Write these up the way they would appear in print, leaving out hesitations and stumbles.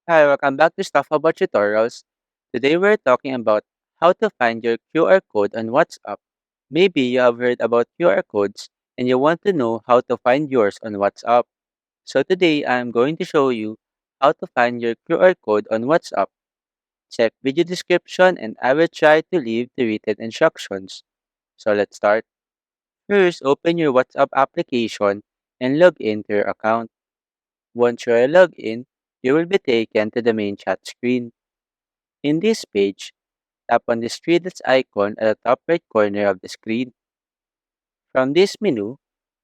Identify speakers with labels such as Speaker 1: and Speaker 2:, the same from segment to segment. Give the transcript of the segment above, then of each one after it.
Speaker 1: Hi, welcome back to Stuff About Tutorials. Today we're talking about how to find your QR code on WhatsApp. Maybe you have heard about QR codes and you want to know how to find yours on WhatsApp. So today I'm going to show you how to find your QR code on WhatsApp. Check video description and I will try to leave the written instructions. So let's start. First, open your WhatsApp application and log in to your account. Once you are logged in, you will be taken to the main chat screen. In this page, tap on the three dots icon at the top right corner of the screen. From this menu,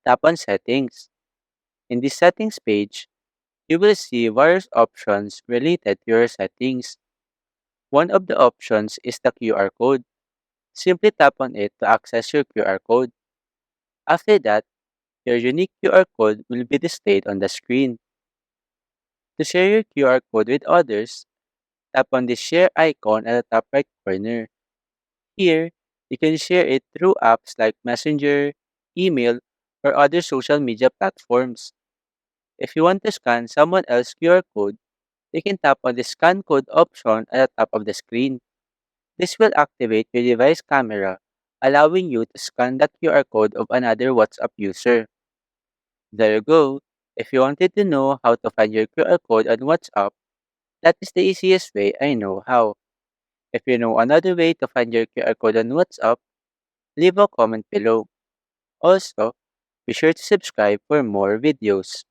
Speaker 1: tap on Settings. In the Settings page, you will see various options related to your settings. One of the options is the QR code. Simply tap on it to access your QR code. After that, your unique QR code will be displayed on the screen. To share your QR code with others, tap on the Share icon at the top right corner. Here, you can share it through apps like Messenger, email, or other social media platforms. If you want to scan someone else's QR code, you can tap on the Scan Code option at the top of the screen. This will activate your device camera, allowing you to scan the QR code of another WhatsApp user. There you go. If you wanted to know how to find your QR code on WhatsApp, that is the easiest way I know how. If you know another way to find your QR code on WhatsApp, leave a comment below. Also, be sure to subscribe for more videos.